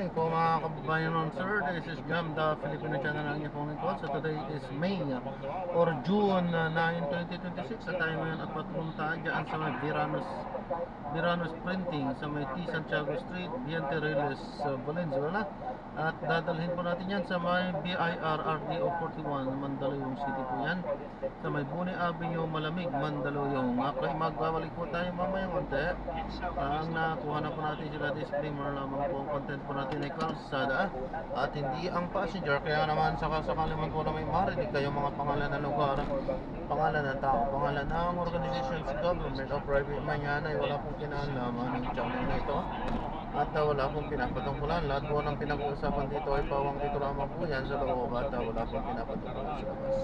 morning po mga kababayan ng sir. This is Jam, the Filipino channel ng inyong lingkod. So today is May or June 9, 2026. At tayo ngayon at patunta dyan sa may Viranos Printing sa may T. Santiago Street, Viente Reyes, Valenzuela. At dadalhin po natin yan sa may BIR RDO 41, Mandaluyong City po yan. Sa may Buni Avenue, Malamig, Mandaluyong. Okay, magbabalik po tayo mamaya konti. Ang nakuha na po natin sila disclaimer lamang po ang content po natin ay kalsada at hindi ang passenger. Kaya naman sakali man po na may marinig kayo mga pangalan ng lugar, pangalan ng tao, pangalan ng organizations, government o private man yan ay wala pong kinalaman ng channel na ito at wala pong pinapatungkulan. Lahat po ng pinag-uusapan dito ay pawang dito lamang po yan sa loob at wala pong pinapatungkulan sa labas.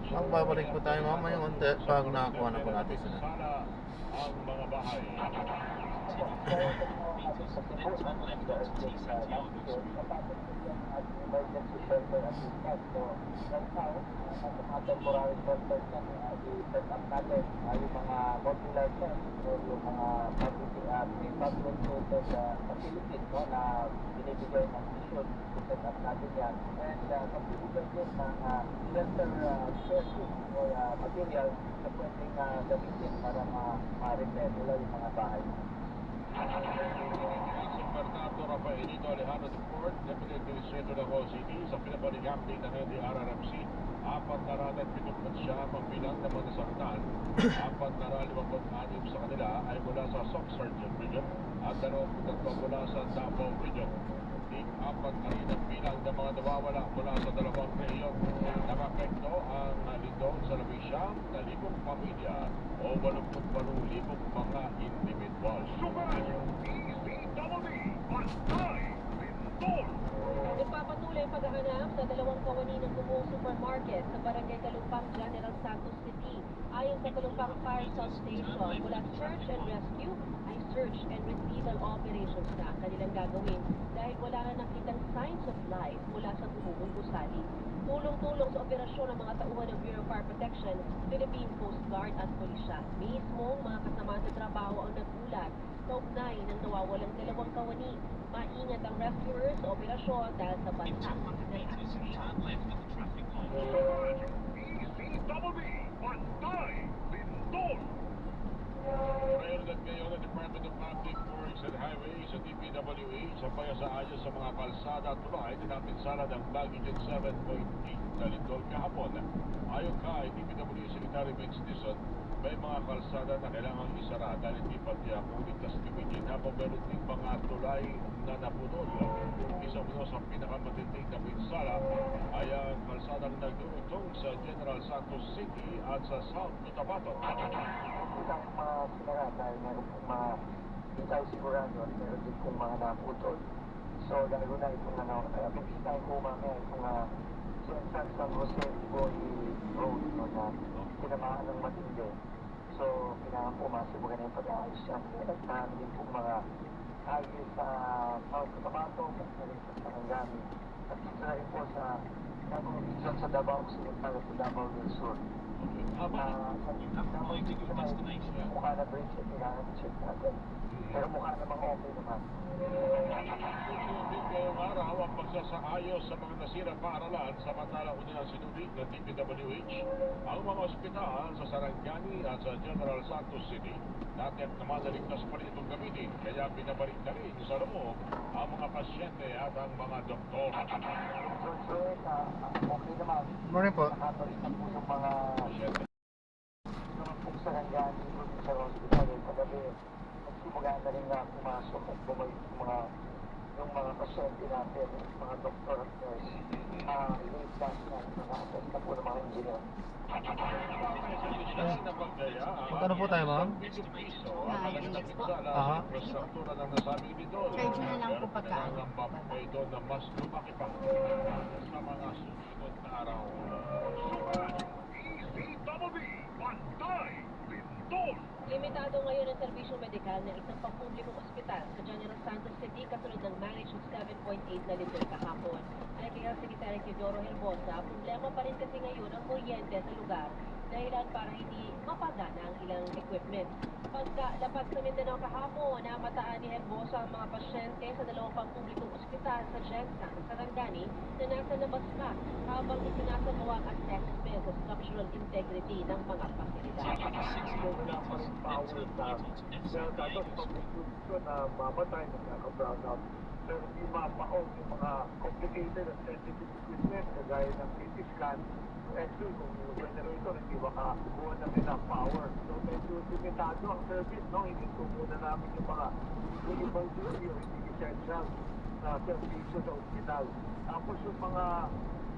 Magbabalik po tayo mamaya konti pag nakakuha na po natin sila. Ang mga bahay. Emergency shelter assistance. So, right now, mga temporary shelters na i-set up natin yung mga modular tents o yung mga public-related facilities na binibigay ng mission to set up natin yan. And magbibigay din ng shelter spaces o materials na pwedeng gamitin para ma-repair nila yung mga bahay. Bernardo Rafaelito Alejandro Deport, Deputy Administrator ng OCD sa pinabalik update ng NDRRMC. 479 ang bilang ng mga nasaktan. 456 sa kanila ay mula sa Soc Sergeant Region at 23 mula sa Davao Region. Apat na rin ang bilang ng mga nawawala mula sa dalawang rehiyon. Nakapekto ang lindol sa 9,000 pamilya o 88,000 mga individual. Nagpapatuloy ang paghahanap sa dalawang kawani ng Gumuong Supermarket sa Barangay Kalumpang, General Santos City. Ayon sa Kalumpang Fire Substation, mula search and rescue ay search and retrieval operations na ang kanilang gagawin dahil wala na nakitang signs of life mula sa gumuong gusali. Tulong-tulong sa operasyon ng mga tauhan ng Bureau of Fire Protection, Philippine Coast Guard at Pulisya. Mismong mga kasama sa trabaho ang nagulat kaugnay ng nawawalang dalawang kawani. Maingat ang rescuers sa operasyon dahil sa bansa na Prioridad ngayon ng Department of Public Works and Highways sa DPWH sa pag-aayos sa mga kalsada at tulay na napinsala ng magnitude 7.8 na lindol kahapon. Ayon kay DPWH Secretary Vince Dizon, may mga kalsada na kailangang isara dahil hindi pa tiyak kung ligtas gamitin habang meron ding mga tulay na napunod. Isa mo sa pinakamatinding na pinsala ay ang kalsadang nagdurutong sa General Santos City at sa South Cotabato. Isang mga sinara dahil meron pong mga hindi tayo sigurado at meron din pong mga naputol. So, lalo na itong pag-isitahin ko mamaya itong San Jose Boy Road na tinamaan ng matindi. So, kailangan po masimulan na yung pag-aayos yan. Nagtahan din pong mga highway sa South Cotabato, sa Sarangani. At isa na rin po sa Davao Region sa Davao Occidental at Davao del Sur. Mukha na bridge at kailangan check natin. Pero mukha namang okay naman. Ngayong araw ang pagsasaayos sa mga nasirang paaralan samantalang unang sinulit ng DPWH ang mga ospital sa Sarangani at sa General Santos City. Dati at naman naligtas pa rin itong gamitin kaya binabalik na rin sa loob ang mga pasyente at ang mga doktor. So, okay naman. Morning po. Nakabalik na po yung mga Pasyente. Sarangani sa hospital. Kagabi, nagsimula na rin nga pumasok at bumalik yung mga pasyente natin, mga doktor at nurse. Late last night, nakaatas na po ng mga engineer. Magkano po tayo, ma'am? Aha. Infrastruktura ng nasabing dito. Charge na lang po pagkaan. Ang papay doon na mas lumaki pa sa mga susunod na araw. limitado ngayon ang serbisyong medikal ng isang pampublikong ospital sa General Santos City kasunod ng magnitude 7.8 na lindol kahapon. Ayon kay Secretary Teodoro Herbosa, problema pa rin kasi ngayon ang kuryente sa lugar dahilan para hindi mapadana ang ilang equipment. Pagkalapag sa Mindanao kahapon, namataan ni Herbosa ang mga pasyente sa dalawang pampublikong ospital sa Jensan, Sarangani na nasa labas pa habang isinasagawa ang assessment sa structural integrity ng mga pasilidad. So, wala pa rin power sa datos pag-institusyon na mamatay, nagkaka-brownout. Pero hindi mapaon yung mga complicated at sensitive equipment kagaya ng CT scan, X-ray, kung yung generator hindi makakuha ng enough power. So medyo limitado ang service, no? Hininto muna namin yung mga emergency o hindi essential na servisyo sa ospital. Tapos yung mga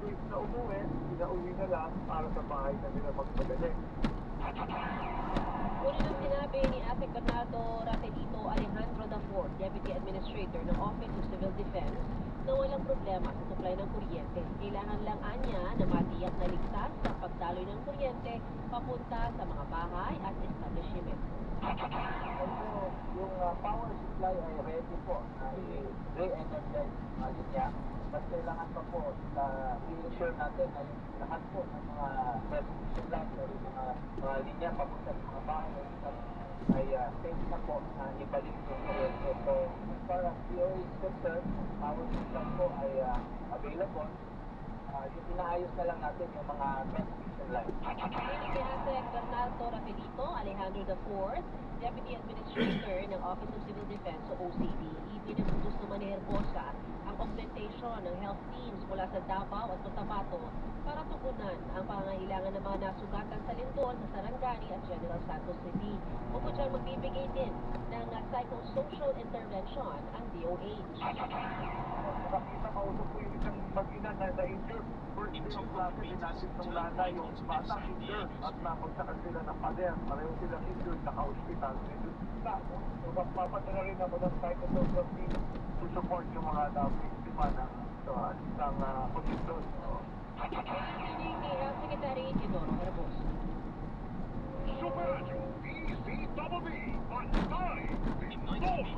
tuwing na umuwi, pinauwi na lang para sa bahay na nila magpagaling. Una nang sinabi ni Asek Bernardo Rafaelito Alejandro IV, Deputy Administrator ng Office of Civil Defense, na walang problema sa supply ng kuryente. Kailangan lang anya na matiyak na ligtas ang pagdaloy ng kuryente papunta sa mga bahay at establishment. Also, yung power supply ay ready po na i-re-energize ang linya. But kailangan pa po na i-ensure natin na yung lahat po ng mga transmission lines o yung mga linya papunta sa mga bahay ay safe na po na ibalik yung kuryente. So, as far as DOE is concerned, power supply po ay available. Yung inaayos na lang natin yung mga transmission lines. Ini si Asek Bernardo Rafaelito Alejandro IV, Deputy Administrator ng Office of Civil Defense o OCD. Ipinagputos naman ni Herbosa ang augmentation ng health teams mula sa Davao at Cotabato para tugunan ang pangangailangan ng mga nasugatan sa lindol sa Sarangani at General Santos City. Bukod dyan, magbibigay din ng psychosocial intervention ang DOH. Nakita mausap po yung isang mag-ina na na-injure. First day of klase din natin nung lana yung batang injured at napagsakan sila ng pader. Pareho silang injured, naka-hospital. So, magpapadala rin ako ng psychosocial team to support yung mga biktima ng isang kondisyon. Ini ni Health Secretary Isidoro Herbosa. Super DCWB, Pantay, Lindol.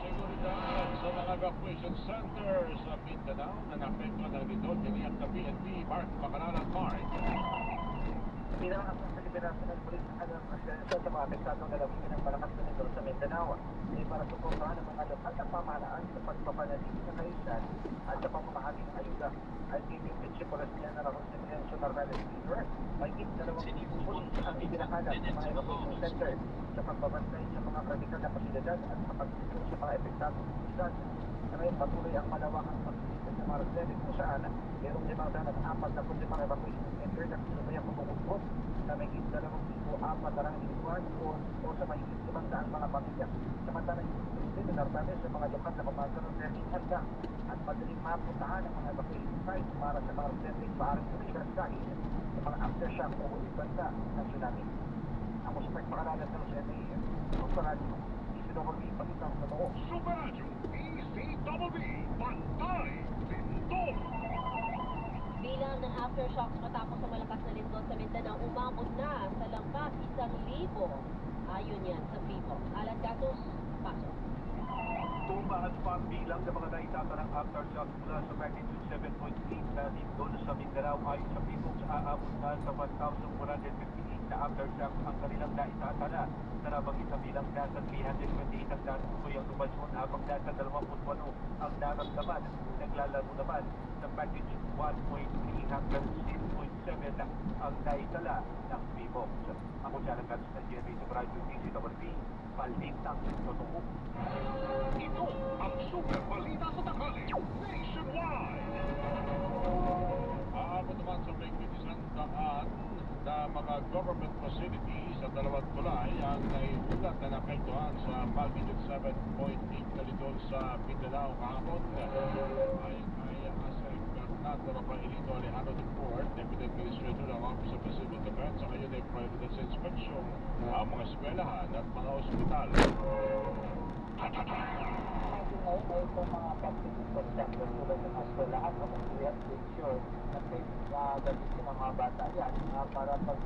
Seguridad sa mga evacuation centers sa Mindanao na naapektuhan ng lindol, tiniyak na PNP, Mark Bacalaran, Mark. Bilang ang sa Liberasyon ng Pulis ng Kanyang Presidensa sa mga apektadong lalawigan ng malakas na nito sa Mindanao ay para suportahan ang mga lokal na pamahalaan sa pagpapanatili sa kahisan at sa pamamahagi ng ayuda. At Team Principal General Jose Lorenzo Narvaez Jr. ay higit 2,000 pulis ang ibinahanap sa mga evacuation center sa pagbabantay sa mga kritikal na pasilidad at sa pagtulong sa mga apektadong komunidad. Ngayon, patuloy ang malawakang pagsisipin sa mga reserve kung saan mayroong 504 evacuation center na sinubayang pumukupot sa may higit 2,400 o sa may higit 500 mga pamilya. Samantala, yung na Narvaez sa mga lokal na pamasalang reserve handa at madaling mapuntahan ang mga evacuation sites para sa mga reserve maaaring tumigas dahil sa mga aftershock o ibanda ng tsunami. Ako sa pagpakalalan ng CNA, ang paradyo, isinokong ipalitang sa totoo. Super Radio, DCWB, Pantay, Lindol. Bilang ng aftershocks matapos ang malakas na lindol sa Mindanao, umabot na sa lampas 1,000. Ayon yan sa Freeport. Alan Gatos, pasok. Tumaas pa ang bilang ng mga naitatanang aftershocks mula sa magnitude 7.8 na lindol sa Mindanao ayon sa Freeport aabot na sa 1,158 na aftershocks ang kanilang naitatala. Narabang isa bilang nasa 328 ang natutuloy ang lumasyon habang nasa 28 ang naramdaman. Naglalaro naman sa magnitude 1.3 hanggang 6.7 ang naitala ng Freeport. Ako siya ng Gatos ng GMA sa Radyo DCWB. Palintang totoo. Ito ang Super Balita sa Tanghali, nationwide. Aabot naman sa may 1,000 na mga government facilities sa dalawang tulay ang naiulat na naapektuhan sa magnitude 7.8 na lindol sa Mindanao kahapon. Ayon kay Asek Bernardo Rafaelito Alejandro IV, Deputy Administrator ng Office of Civil Defense, sa ngayon ay private sa inspection ang mga eskwelahan at mga ospital. Ngayon ay itong mga public infrastructure tulad ng eskwelahan, we have to ensure na safe na gamitin ang mga bata yan para pag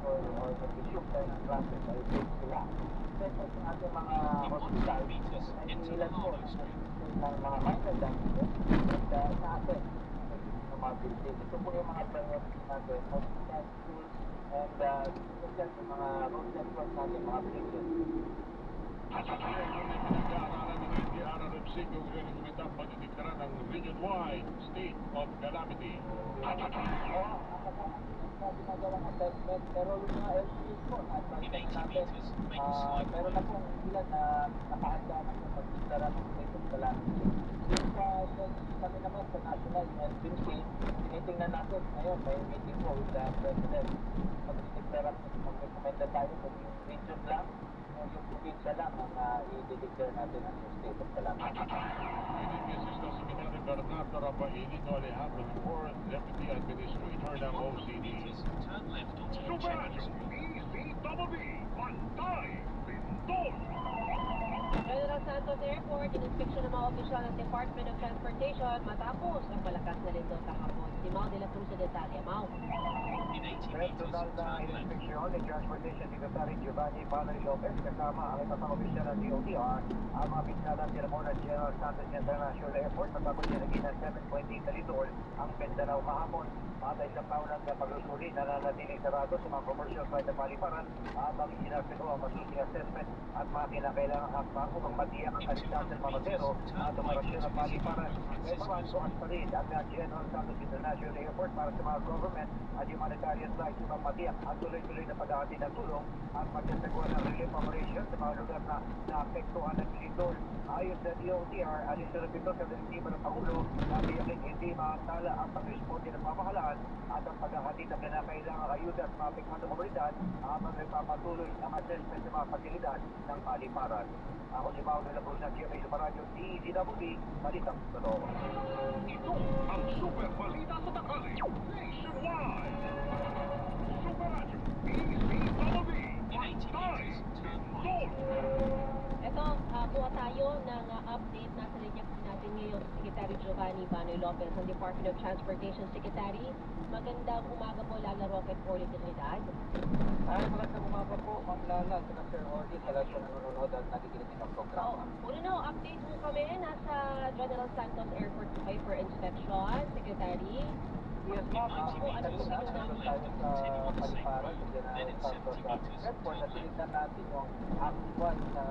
or nag-resume tayo ng classes ay safe sila. Second, yung ating mga hospital ay inilan po ng mga minor damages at na-affect ng mga building. Ito po yung mga priority natin, hospital, schools, dyan sa mga road network natin, mga bridges. Pinag-aaralan ng NDRRMC kung rekomendang pagdidiktaran ng region-wide state of calamity. Oo, ang ginagawang assessment, pero yung mga LCUs po, na-advance na natin, meron na pong ilan na nakahanda na sa pagdiklara ng state of calamity. Yung kami naman sa national NBC, tinitingnan natin ngayon, may meeting po with the President. Pagdidiklara, mag-recommenda tayo kung yung region lang, o yung probinsya lang ang i-declare natin ang state of calamity. Pinag-assist ng Secretary Bernardo Rafaeli no Alejandro, 4th Deputy Administrator ng OCD. Subaradyo, ECWB, Pantay, Bindol. General Santos Airport, in-inspection ng mga opisyal ng Department of Transportation matapos ang malakas na lindol kahapon. Si Mau de la Cruz sa detalye. Mau. Personal na inspeksyon ni Transportation Secretary Giovanni Valery Lopez kasama ang iba pang opisyal ng DOTR ang mga pinsala sa Ramona General Santos International Airport matapos nilagay ng 7.8 na lindol ang Mindanao kahapon. At isang paulang na paglusuri na nanatiling sarado sa mga commercial flight na paliparan at ang isinasito ang magiging assessment at mga kinakailangang hakbang upang matiyak ang kalidad ng mga pasero at operasyon ng paliparan. May mga bukas pa rin ang General Santos International Airport para sa mga government at humanitarian flights upang matiyak ang tuloy-tuloy na pag-aati ng tulong at magsasagawa ng relief operation sa mga lugar na naapektuhan ng lindol. Ayon sa DOTR, additional ito sa direktiba ng Pangulo na tiyakin hindi maantala ang pag-responde ng pamahalaan at ang paghahatid ng kinakailangang ayuda sa maapektuhan ng komunidad habang nagpapatuloy ang assessment ng mga pasilidad ng paliparan. Ako si Mau de la Cruz ng GMA Sumaradyo, DZWB, Balitang Totoo. Ito ang Super Balita sa Tanghali, nationwide. Subaradyo, ECWB, Pantay, Bindol. Ito, kuha tayo ng update. Nasa linya po natin ngayon si Secretary Giovanni Vanoy Lopez ng Department of Transportation. Secretary, magandang umaga po, Lala Roque at Orly Trinidad. Magandang umaga po, Ma'am Lala, sa Sir Orly, sa lahat ng nanonood at nakikinig ng programa. Una na, update po kami. Nasa General Santos Airport po kayo for inspection, Secretary. Yes, ma'am. Nandun tayo sa paliparan sa General Santos Airport at tinignan natin yung actual na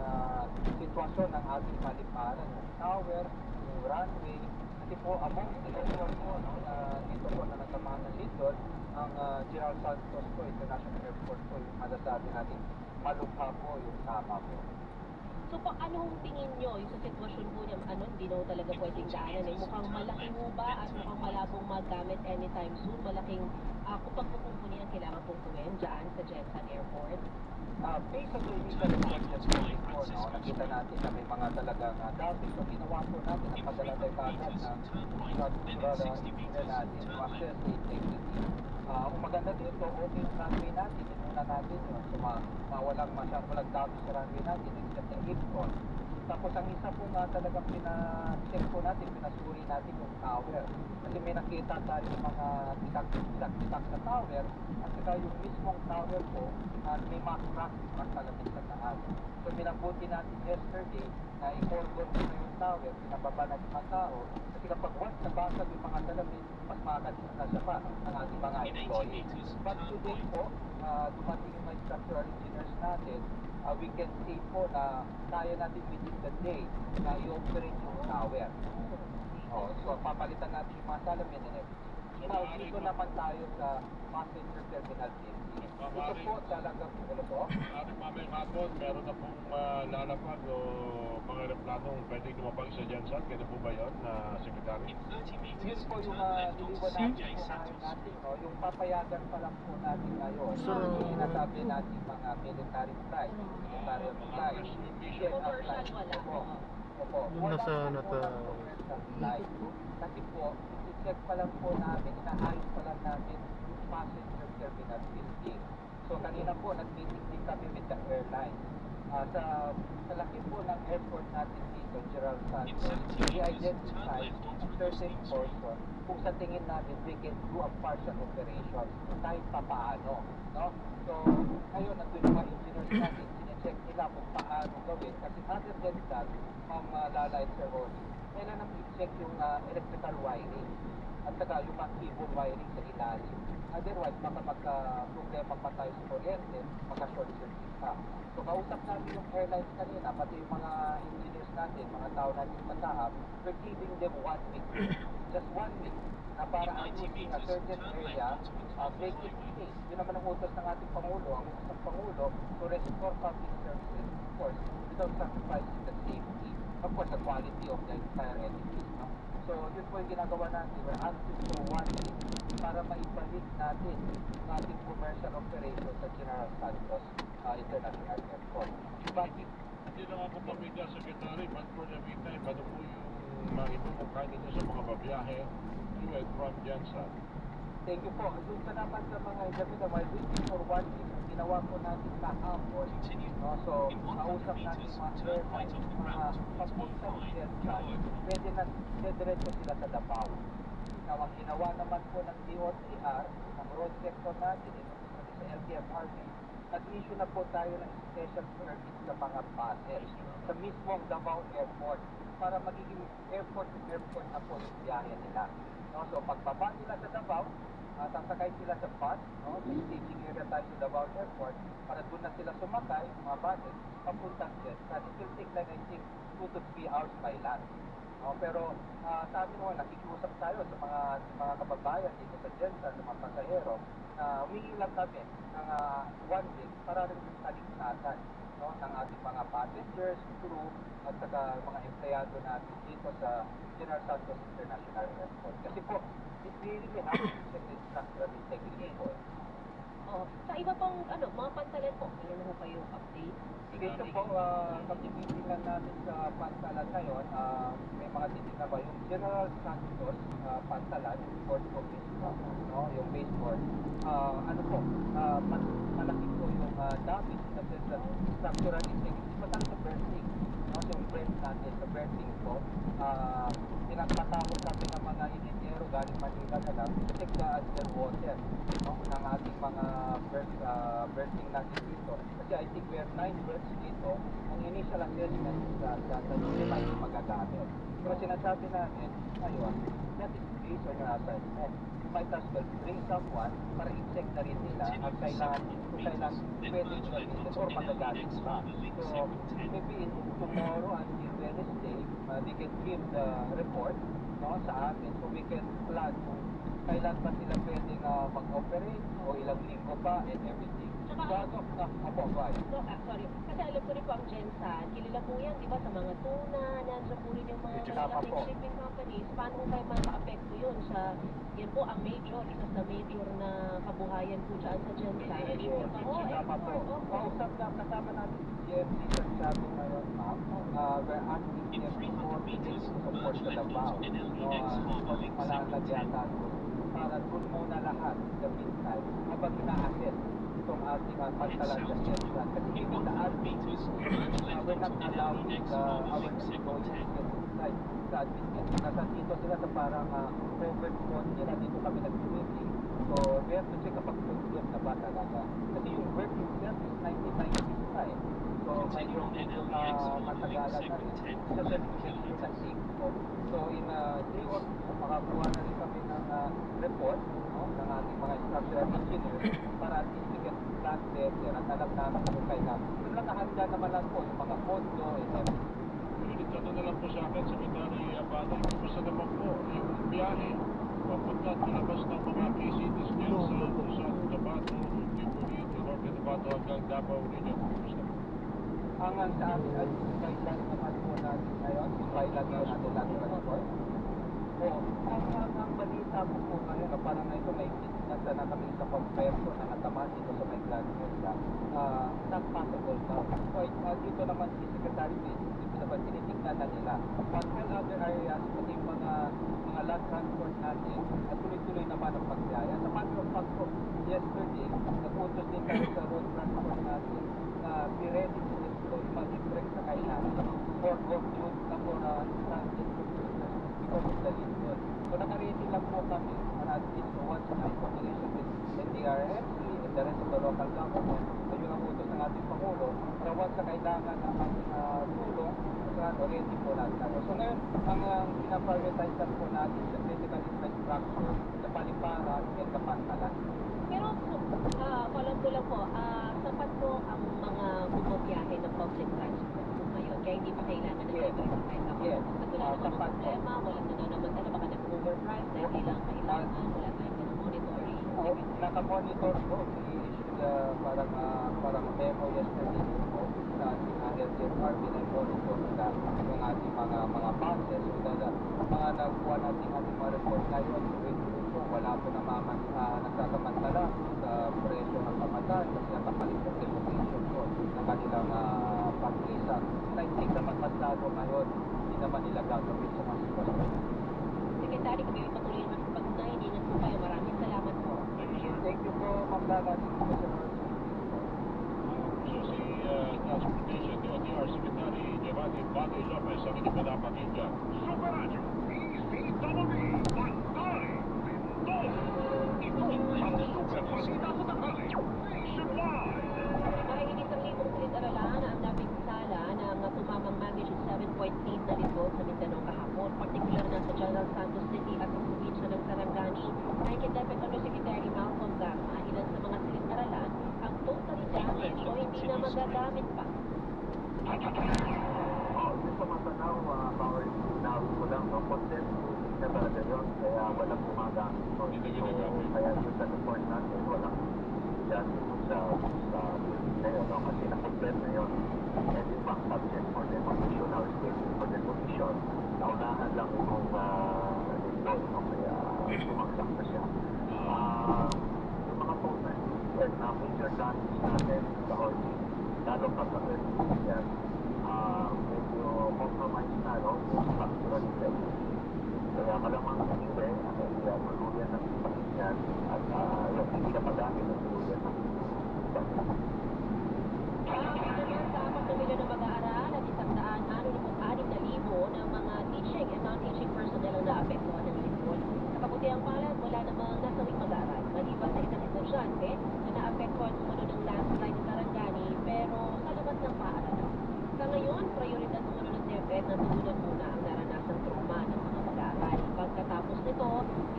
sitwasyon ng ating paliparan. Yung tower, yung runway, kasi po among sitwasyon po na dito po na natamaan ng lindol, ang General Santos po, International Airport po, yung masasabi natin malubha po yung tama po. So, anong tingin nyo yung sa sitwasyon po niya, hindi na talaga pwedeng daanan? Mukhang malaki mo ba at mukhang malabong magamit anytime soon? Malaking kupag-kupong po niya kailangan pong gawin dyan sa Jensen Airport? Based on the initial assessment po, nakita natin na may mga talagang dati. So, ginawa po natin ang padala tayo kagad ng structural engineer natin to assess the integrity. Ang maganda dito, okay yung runway natin, inuna natin yun. So, walang damage sa runway natin, except yung apron. Tapos ang isa po na talagang pina-check po natin, pinasuri natin yung tower. Kasi may nakita tayo yung mga titak sa tower, at saka yung mismong tower po, may mga crack talaga sa taas. So minabuti natin yesterday na i-cordon po na yung tower, pinababa na yung mga tao, kasi kapag once nabasag yung mga salamin, mas makakadisgrasya pa ang ating mga employees. But today po, dumating yung mga structural engineers natin, we can see po na kaya natin within the day na i-operate yung tower. So papalitan natin yung mga salamin and everything. Now, dito naman tayo sa passenger terminal 15. Ito po talagang po. Mamayang hapon, meron na pong lalapag o mga aeroplanong pwedeng lumapag sa Jensen. Kaya po ba yun, Secretary? Yun po yung iliwan natin natin, no? Yung papayagan pa lang po natin ngayon. So, yung sinasabi natin mga military flight, military flight, Commercial wala. Opo. Yung nasa commercial flight. Kasi po, i-check pa lang po namin, inaayos pa lang namin yung passenger terminal building. So kanina po, nag-meeting din kami with the airline. Sa laki po ng airport natin dito, General Santos, i-identify a certain portion kung sa tingin namin we can do a partial operation kahit pa paano. No? So, ngayon, nandun yung mga engineers natin, sinecheck nila kung paano gawin. Kasi other than that, Ma'am Lala and Sir Orly, kailangan i-check yung electrical wiring at saka yung mga cable wiring sa ilalim. Otherwise, baka magka-problema pa tayo sa kuryente, maka-short circuit pa. So, kausap namin yung airlines kanina, pati yung mga engineers natin, mga tao natin sa tahap, we're giving them 1 week, just 1 week, na para ayusin a certain area, break it space. Yun naman ang utos ng ating Pangulo, ang utos ng Pangulo to restore public services, of course, without sacrificing the safety, of course, the quality of the entire edifice. No? So, yun po yung ginagawa natin. We're asking for 1 week para maibalik natin ang ating commercial operations sa General Santos International Airport. Bakit? Hindi lang ako pamilya, Secretary, but for the meantime, ano po yung maitutungkay ninyo sa mga babiyahe to and from Jensen? Thank you po. Doon sa naman sa mga examiner, while waiting for 1 week, ang ginawa po natin kahapon, no? So, kausap natin mga airlines, mga papuntang Jensen, pwede na diretso sila sa Davao. Now, ang ginawa naman po ng DOTR, ang road sector natin, sa LTFRB, nag-issue na po tayo ng special permit sa mga buses sa mismong Davao Airport para magiging airport-to-airport na po yung biyahe nila. No? So, pagbaba nila sa Davao, sasakay sila sa bus, no? Sa staging area tayo sa Davao Airport para doon na sila sumakay, mga buses, papuntang Jensen. It will take like, I think, 2 to 3 hours by land. No? Pero sa amin mo, nakikiusap tayo sa mga kababayan dito sa Jensen, sa mga pasahero, na humingi lang kami ng 1 week para rin sa kaligtasan, no, ng ating mga passengers, crew, at saka mga empleyado natin dito sa General Santos International Airport. Kasi po, it really has to check the structural integrity po. Oh, sa iba pong mga pantalan po, meron ho kayong update? Dito po, kami titingnan natin sa pantalan ngayon, may mga titingnan ba yung General Santos pantalan, yung port office, no, yung baseboard. Ano po, malaki po yung damage in the sense that structural integrity, matang sa berthing, no, so yung berth natin, sa berthing po, pinagpatawag kami ng mga ingenyero galing Manila na lang to check the underwater, no, ng ating mga berthing natin dito. Kasi I think we have 9 berths dito. Ang initial assessment is that hindi pa yung magagamit. Pero sinasabi natin, ayun, that is based on your assessment. You might as well bring someone para i-check na rin nila at kailangan pwede gamitin or magagamit pa. So, maybe tomorrow until Wednesday, they can give the report, no, sa amin so we can plan kung kailan pa sila pwedeng mag-operate o ilang linggo pa and everything. Tsaka, So, sorry. sorry. Kasi alam ko rin po ang Jensen, kilala po yan, di ba, sa mga tuna, nandiyan po rin yung mga Tama malalaking po. shipping companies. Paano ko kayo maka-apekto yun sa, yan po ang major, isa sa major na kabuhayan po dyan sa Jensen. Tama po. Kausap na kasama natin si GMC sa sabi ngayon, ma'am. We're asking them to coordinate to support sa Davao. Kasi malalag yata doon. Para doon muna lahat sa meantime. Habang ina-assess itong ating pantalan sa Jensen. Kasi dito sa admin, we're not allowing our employees to get inside sa admin. Nasa dito sila sa parang private zone nila. Dito kami nag-meeting. So, we have to check kapag confirm na ba talaga. Kasi yung work itself is 99 pa eh. So, medyo matagalan na rin. Sa certification na SIGCO. So, in 3 or 2, makakuha na rin kami ng report, no, ng ating mga structural engineers para at least we can plan better at alam namin kung kailan. Yung nakahanda naman lang po yung mga pondo and everything. Ulit na lang po sa akin, Secretary Abado, kumusta naman po yung biyahe papunta at palabas ng mga key cities niya sa Luzon, Cotabato, Ipulit, Norte Cotabato hanggang Davao Region. Kumusta po? Ang sa amin ay kailan naman po natin ngayon, kailan na natin natin report. Ang balita po ngayon, parang na ito may nasa na kami sa compreso na natama dito sa may Grand Mesa, not possible daw. So dito naman si Secretary Page, dito naman tinitignan na nila. But all other areas, pati yung mga land transport natin, at tuloy-tuloy naman ang pagbiyaya. Sa matter of fact po, yesterday, nag-utos din kami sa road transport natin na be ready to deploy mag-break sa kailangan for off-road na for transit because of the Lindol. So naka-ready lang po kami para at least once na coordination with NDRFC and the rest of the local government, so yun ang utos ng ating Pangulo, na once na kailangan ng ating tulong sa kailangan oriented po natin. So ngayon, ang pinaprioritize lang po natin sa critical infrastructure, sa paliparan, and kapantalan. Pero, follow ko lang po, sapat po ang mga bumabiyahe ng public transport po ngayon, kaya hindi pa kailangan ng Yes. everything. Yes. At wala namang Sapat po. problema, walang nananamantala, baka nag-overprice dahil kailangan, wala tayong monitoring. Naka-monitor po, i-issue parang memo yesterday po sa ating LTFRB na monitor nila yung ating mga buses. So mga nagkuha natin ating mga report ngayon, po, wala po nagsasamantala sa presyo ng pamasahe kasi nakapalit po sa location po ng kanilang pag-isa. Na hindi naman masyado ngayon, hindi naman nila gagawin sa mga sitwasyon. Secretary, kami may patuloy naman sa pag-unahin. Ingat po kayo. Maraming salamat po. Thank you po, Ma'am Dagat. Transportation DOTR Secretary Giovanni Bani Lopez ang inyong pinapakinggan. Super Radio, DZWB, Pantay, Lindol. Ito ang super balita sa tanghali, nationwide. Mahigit 1,000 silid-aralan ang napinsala ng tumamang magnitude 7.8 na lindol sa Mindanao kahapon, partikular na sa General Santos City at sa probinsya ng Sarangani. Ay kidnapit Secretary Malcolm Garma, ilan sa mga silid-aralan ang totally damaged o hindi na magagamit pa. Sa Mindanao, power now ko lang, no? Content na talaga yun, kaya walang gumagamit po. Hindi ginagamit. Kaya yung sa report natin, walang dyan sa building na yun, no? Kasi na-complete na yun. And in fact, subject for demolition, now scheduled for demolition. Naunahan lang itong lindol, no? Kaya bumagsak na siya. Yung mga total, na major damage natin sa Orly, lalo pa sa earthquake yan, medyo compromise na, no? Yung structural integrity. Kaya malamang hindi, kaya tuluyan ng pagkakyan at yung hindi na magamit ng tuluyan ng Sa 4 milyon na mag-aaral at 166,000 ng mga teaching and non-teaching personnel ang naapektuhan ng lindol. Sa kabutihang palad, wala namang nasawing mag-aaral. Maliban sa isang estudyante na naapektuhan umano ng landslide sa Sarangani pero sa labas ng paaralan. Sa ngayon, prioridad umano ng DepEd na tugunan muna ang naranasang trauma ng mga mag-aaral. Pagkatapos nito,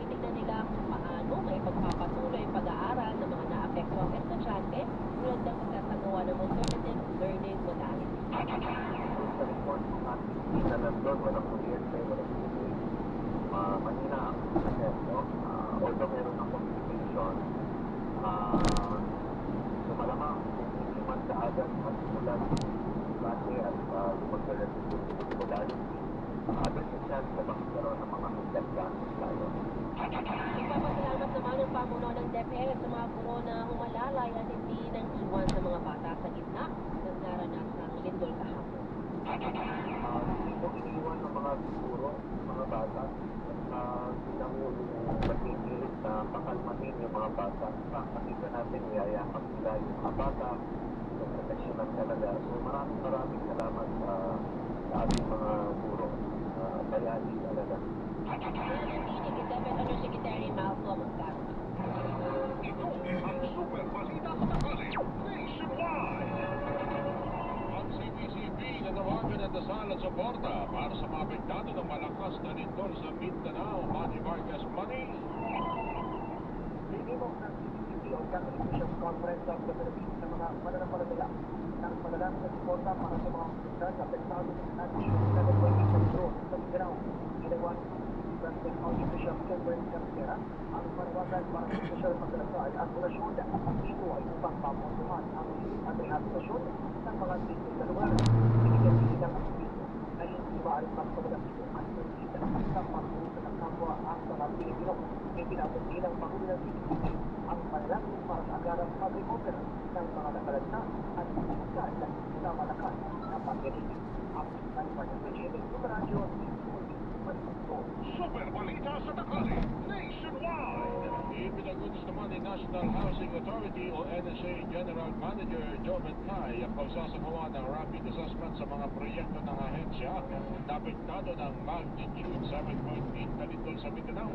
titignan nila kung paano may pagpapatuloy ang pag-aaral ng mga naapektuhang estudyante tulad ng pagsasagawa ng alternative learning modality. sa report ng ating na nandun, walang kuryente, walang tubig. Mahina ang internet, no? Although meron ng communication, so malamang kung hindi man kaagad at mulan klase at mag-relative modality, there's a chance na magkaroon ng mga higdad-ganos tayo. Nagpapasalamat naman ang pamuno ng DepEd sa mga guro na humalalay at hindi nang iwan sa mga bata sa gitna ng naranasang lindol kahapon. Hindi po iniwan ng mga siguro, mga bata, bilang yung pagpipilit na pakalmanin yung mga bata. Makikita natin, iyayakap nila yung mga bata, yung proteksyonan talaga. So maraming salamat sa ating mga guro. Bayani talaga. Nananatinig kay DepEd Undersecretary Malcolm Garma. Ito ang super balita sa tanghali, nationwide. Ang CPCP nanawagan ng dasal at suporta para sa mga apektado ng malakas na lindol sa Mindanao, Manny Vargas, Manila. Minimum ng CCTV o Catholic Bishops Conference of the Philippines sa mga mananampalataya ng malalang na suporta para sa mga komunidad na apektado ng natin na nagwagi sa drone sa Mindanao. Ginawa ni President Archbishop Gilbert Garcia ang panawagan para sa special paglalakay at orasyon. Ito ay upang mapuntuhan ang rehabilitasyon ng mga tingin na lugar. Binigyan din ng aktivismo na hindi maaaring magpagalasin at pagkita sa pagpunta ng kapwa ang mga Pilipino. Ipinabot din ng Pangulo ng CCTV ang panalangin para sa agarang pag-recover ng mga nakalagna at iligtas sa malakas na pag-ibig. Ang Pag-Ibig ng radyo, Super balita sa tanghali, nationwide. Ipinagutos naman naman ni National Housing Authority o NHA General Manager Joe Bencay ang pagsasagawa ng rapid assessment sa mga proyekto ng ahensya na apektado ng magnitude 7.8 na lindol sa Mindanao.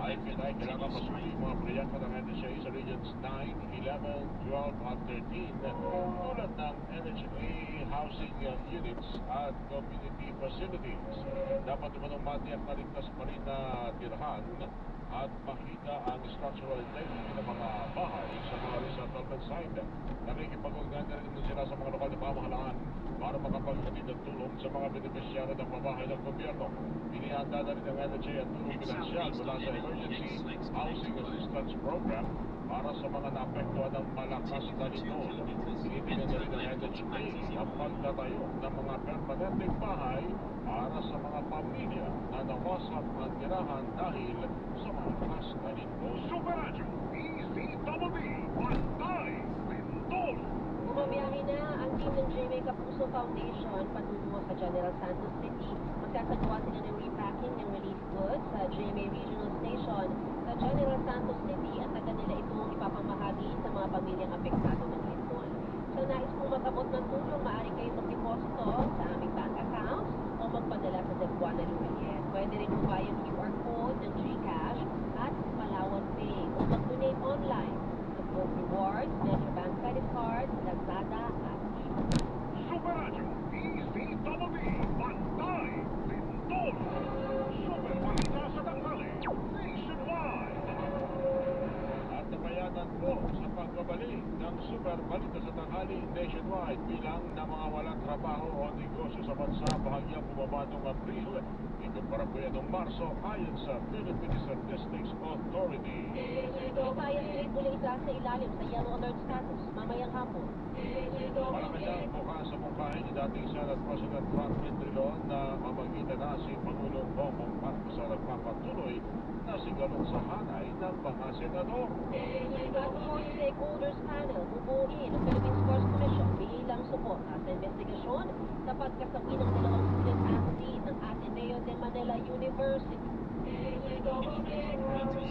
Ayon kay Tay, kailangan pasuli yung mga proyekto ng NHA sa Regions 9, 11, 12 at 13 tulad ng NHA housing units at community facilities. Dapat naman matiyak na ligtas pa rin na tirahan at makita ang structural integrity ng mga bahay sa mga resettlement site. Nakikipag-ugnayan na rin sila sa mga lokal na pamahalaan para makapaghatid ng tulong sa mga benepisyaro ng pabahay ng gobyerno. Inihanda na rin ng NHA ang tulong pinansyal mula sa Emergency Housing Assistance Program para sa mga naapektuhan ng malakas na lindol. Tinitingnan na rin ng NHA ang pagtatayo ng mga permanenteng bahay para sa mga pamilya na nawasak ang tirahan dahil sa malakas na lindol. Super Radio, DZBB, Pantay, Lindol. Bumabiyahe na ang team ng GMA Kapuso Foundation patungo sa General Santos City. Magsasagawa sila ng repacking ng relief goods sa GMA Regional Station sa General Santos City at agad nila itong ipapamahagi sa mga pamilyang apektado ng lindol. Sa nais pong magkamot ng tulong, maaari kayong magdeposito sa aming bank accounts o magpadala sa Cebuana Lumiere. Pwede rin po ba yung QR code ng GCash at Palawan Pay o mag-donate online sa Globe Rewards, Metrobank Credit Card, Lazada at Super Radio, DZBB, Pantay, Lindol. Super Balita sa Tanghali, nationwide. At nabayanan po sa pagbabalik ng Super Balita sa Tanghali nationwide bilang na mga walang trabaho o negosyo sa bansa bahagyang bumaba noong Abril. Ikumpara po yan noong Marso ayon sa Philippine Statistics Authority. Visayas State Police sa ilalim sa Yellow Alert status mamayang hapon. Malaki siyang mukha sa mungkahin ni dating Senate President Franklin Drilon na mamagitan na si Pangulong Bongbong Marcos sa nagpapatuloy na sigalot sa hanay ng mga senador. Bago po yung stakeholders panel, bubuin ang Philippine Sports Commission bilang suporta sa investigasyon sa pagkasawi ng dalawang student athlete ng Ateneo de Manila University.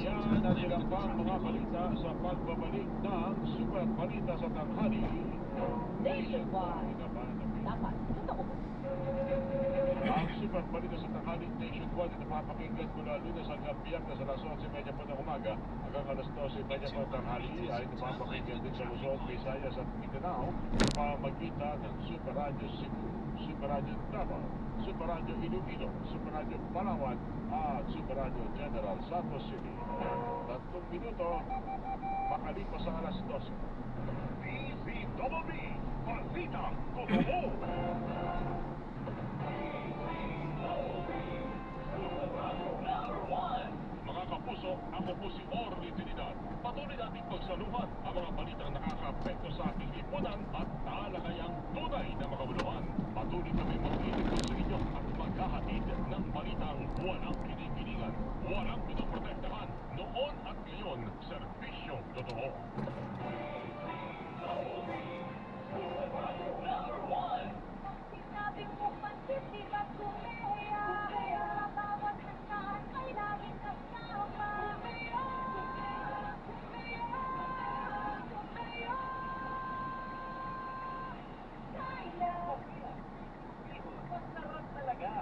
Yan ang ilang pang mga balita sa pagbabalik ng Super Balita sa Tanghali Nationwide. Dapat, totoo. Ang Super Balita sa Tanghali Nationwide ito mapakinggan mula Lunes hanggang Biyernes alas 11:30 po ng umaga hanggang alas 12:30 po ng tanghali ay ito mapakinggan din sa Luzon, Visayas at Mindanao sa pamagitan ng Super Radio Cebu, Super Radio Davao, Super Radio Iloilo, Super Radio Palawan at Super Radio General Santos City. 3 minuto makalipas sa alas 12. DZBB, Balita, Totoo. Mga kapuso, ako po si Orly Trinidad. Patuloy nating pagsaluhan ang mga balitang nakaka-apekto sa ating lipunan at talakayang tunay na makabuluhan. Patuloy kami mag-iligtas sa inyo at maghahatid ng balitang walang kinikilingan, walang pinoprotektahan, noon at ngayon, serbisyo totoo. Sinabing mo pansin, di ba't kumeya? Kaya bawat handaan ay laging kasama. Kumeya! Kumeya! Kumeya! Kailan? Masarap talaga.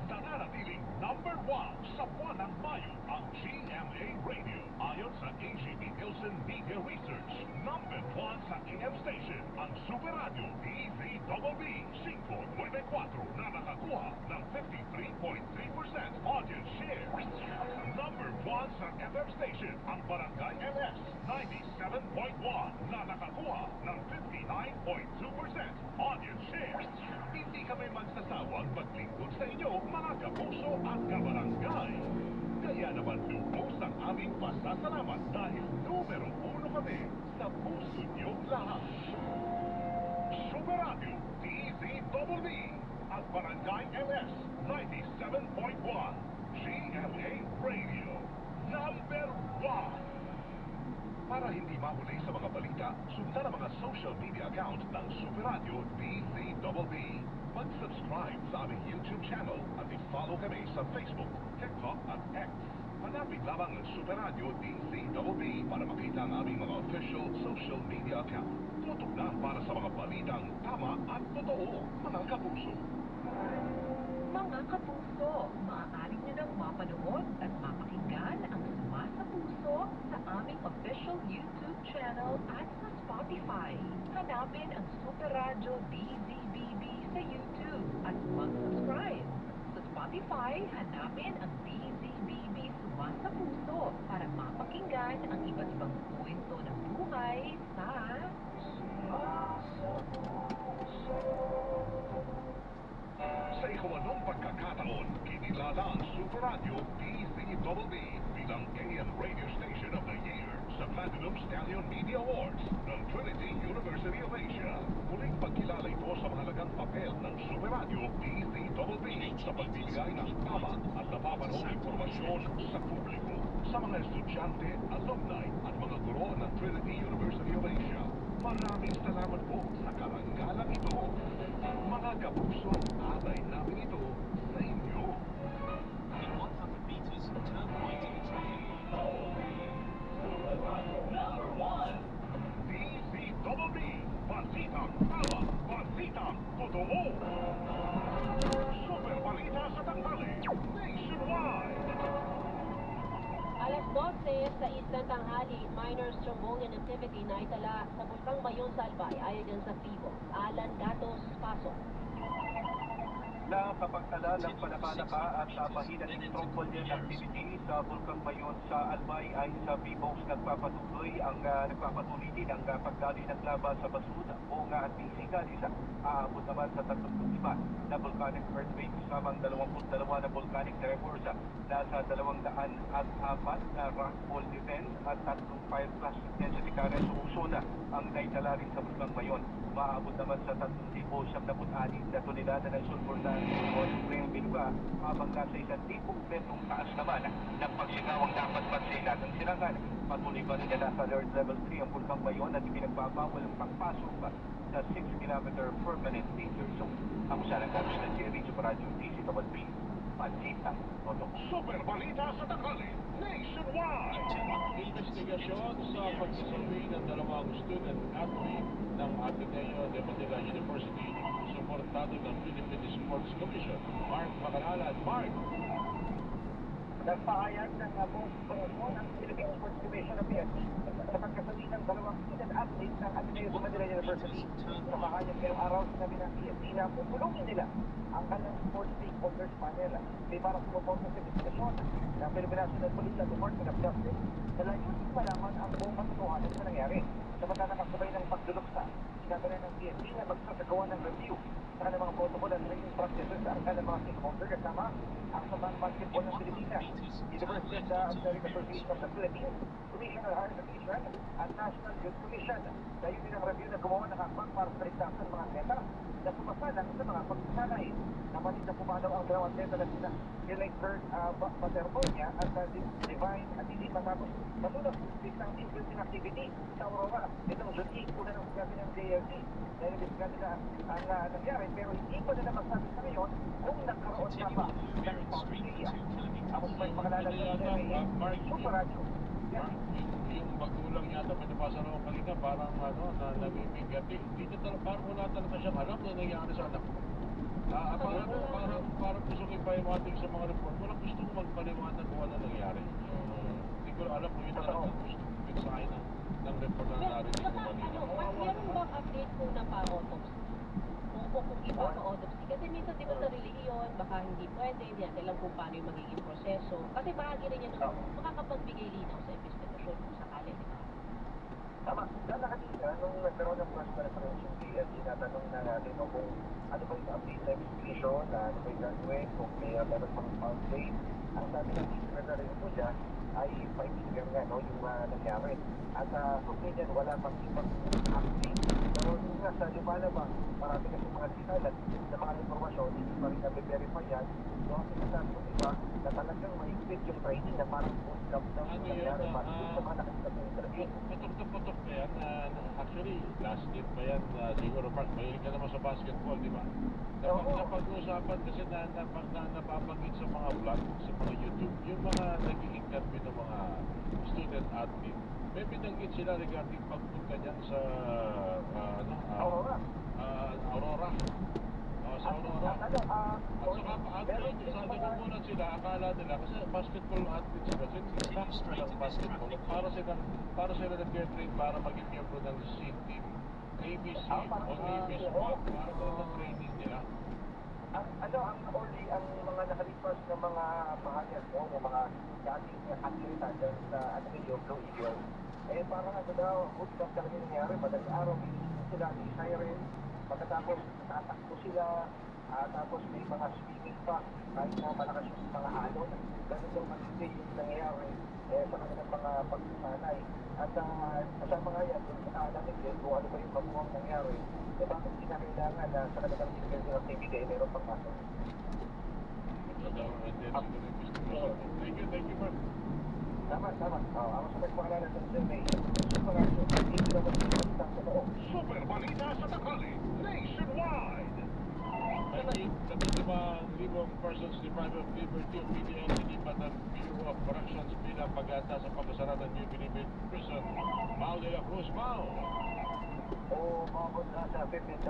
Nananatiling number 1 sa buwan ng Mayo ang GMA Radio. Ayon sa AGP Nielsen Media Research, number 1 sa AM station ang Super Radio DZBB 594 na nakakuha ng 53.3% audience share. Number 1 sa FM station ang Barangay LS 97.1 na nakakuha ng 59.2% audience share. Hindi kami magsasawang maglingkod sa inyo, mga kapuso at kabarangay. Kaya naman lubos ang aming pasasalamat dahil numero 1 kami sa puso niyong lahat. Super Radio DZBB at Barangay LS 97.1 GMA Radio number 1. Para hindi mahuli sa mga balita, sundan ang mga social media account ng Super Radio DZBB. Mag-subscribe sa aming YouTube channel at i-follow kami sa Facebook, TikTok at X. Hanapin lamang ang Super Radio DZBB para makita ang aming mga official social media account. Tutok na para sa mga balitang tama at totoo, mga kapuso. Mga kapuso, maaari nyo nang mapanood at mapakinggan ang Suma sa Puso sa aming official YouTube channel at sa Spotify. Hanapin ang Super Radio DZBB sa YouTube at mag-subscribe. Sa Spotify, hanapin ang DZBB Suma sa Puso para mapakinggan ang iba't ibang kwento ng buhay sa Sa ikawanong pagkakataon, kinilala ang Super Radio DZBB bilang AM Radio Station of the Year sa Platinum Stallion Media Awards ng Trinity University of Asia. Muling pagkilala ito sa mahalagang papel ng Super Radio DZBB sa pagbibigay ng tama at napapanahong impormasyon sa publiko, sa mga estudyante, alumni at mga guro ng Trinity University of Asia. Maraming salamat po sa karangalang ito. Mga kapuso, alay namin ito sa inyo. In 100 meters, turn right in the traffic. Number 1. DZBB, balitang tama, balitang totoo. Super balita sa tanghali, nationwide. Alas 12 sa Eastern Tanghali, minor strombolian activity na itala sa Bulkang Mayon sa Albay ayon yan sa FIBO. Alan Gatos, Pasok. Na kapagtala ng palaka-laka at mahina ng strombolian activity sa Bulkang Mayon sa Albay ay sa PBOX nagpapatuloy din ang pagdaloy ng lava sa Basuda, Bunga at Bisigalis. Aabot naman sa 35 na volcanic earthquake kasamang 22 na volcanic tremors. Nasa 204 na rockfall events at 3 fire blast intensity current usona ang naitala rin sa Bulkang Mayon. Maabot naman sa 3,076 na tonelada ng sulfur na ngayong binuga, habang nasa 1,000 metrong taas naman ng pagsigawang dapat pansilat ng silangan. Patuloy pa rin na nasa alert level 3 ang Bulkang Mayon at ipinagbabawal ang pagpasok sa 6-kilometer permanent danger zone. Ako sa Carlos ng Jerry sa Radyo DZBB. Pansita, Toto. Super balita sa tanghali, nationwide. Investigasyon sa pagsasabi ng dalawang student athlete ng Ateneo de Manila University, suportado ng Philippine Sports Commission. Mark Macarala at Mark. Nagpahayag ng buong promotion ng Philippine Sports Commission of PSC sa pagkasabi ng dalawang student athletes ng Ateneo de Manila University. Napahayag ngayong araw sinabi ng PSC na pupulungin nila ang kanilang sports stakeholders panel. May parang sumuporta sa investigasyon ng Philippine National Police at Department of Justice na layunin malaman ang buong katotohanan sa nangyari. Samantala nakasabay ng pagduluksa, sinabi rin ng PSC na magsasagawa ng review sa kanilang mga protocol at training processes sa kanilang mga stakeholders kasama ang Sabang Basketball ng Pilipinas, University of the Athletic Association of the Philippines, Commission on Higher Education at National Youth Commission. Layunin ang review na gumawa ng hakbang para sa ligtasan ng mga atleta na sumasalang sa mga pagsasanay. Namanid na pumanaw ang dalawang atleta na sina Kurt Paterbonia at Divine at hindi matapos matulog isang building activity sa Aurora. Itong June 8 una ng sabi ng JLC. Dahil discard nila ang nangyari pero hindi pa nila magsabi sa ngayon kung nagkaroon na ba ng pamilya. Ako may makalala sa Mark, Super Radio. yung magulang yata, may nabasa naman kanina, parang na namimigati. Dito talaga, parang wala talaga siyang alam na nangyari sa anak ko. Parang gusto ko ipaliwanag sa mga report. Walang gusto ko magpaliwanag kung ano nangyari. Hindi ko alam kung yun talaga gusto ko pinsahin ng report na narinig ko kanina. Meron bang update kung napa-autopsy? Kung ipa-autopsy? Kasi minsan di ba sa relihiyon, baka hindi pwede, hindi natin alam kung paano yung magiging proseso. Kasi bahagi rin yan ng makakapagbigay linaw sa investigasyon kung sakali, di ba? Tama. Dahil nakatira, nung nagkaroon ng first conference yung PSC, tinatanong na natin kung ano ba yung update sa investigation, ano ba yung gagawin, kung may meron pang foul play. Ang sabi ng secretary po dyan ay paibigyan nga yung nangyari. At kung ganyan, wala pang ibang update. Pero yung nga sa lumalabang, marami kasi mga detail na mga informasyon, hindi pa rin na-verify yan. So, ang sinasabi ko iba na talagang may repeat yung training na parang bootcamp daw Ano yung yun? nangyari. Parang gusto ka nakita sa interview. Patok-patok na yan. Actually, last year pa yan. Siguro, Mark, mahilig ka naman sa basketball, di ba? Oo. Napag-uusapan kasi napabanggit sa mga vlog, sa mga YouTube, yung mga nag-i-interview ng mga student athlete. May binanggit sila regarding pagpunta niyan sa Aurora. Aurora. Sa Aurora. At saka sabi ko muna sila, akala nila, kasi basketball athlete sila, staff ng basketball. Para sila nag-train para maging member ng SEA team. ABC o ABC para ng training nila. Ang mga nakalipas na mga bahagyan mo, yung mga dating atleta dyan sa yung Blue Eagles, parang bootcamp talaga nangyari. Madaling araw, sila ni Siren, pagkatapos tatakbo sila, tapos may mga swimming pa, kahit na malakas yung mga alon. Ganun daw matindi yung nangyayari sa kanilang mga pagsasanay. At kasama nga yan, yung nakaalamig din kung ano ba yung mabuhang nangyari, bakit kinakailangan na sa kanilang sinigil ng activity meron pang pasok. Thank you, Mark. Tama. Ako sa pagpakilala sa survey, super radio, hindi naman sa totoo. Super balita sa tanghali, nationwide. Mahigit 15,000 persons deprived of liberty o PDL sinipat ng Bureau of Corrections bilang pag-ata sa pagkasara ng New Philippine Prison. Mal de la Cruz, Mal. O umabot na sa 15,730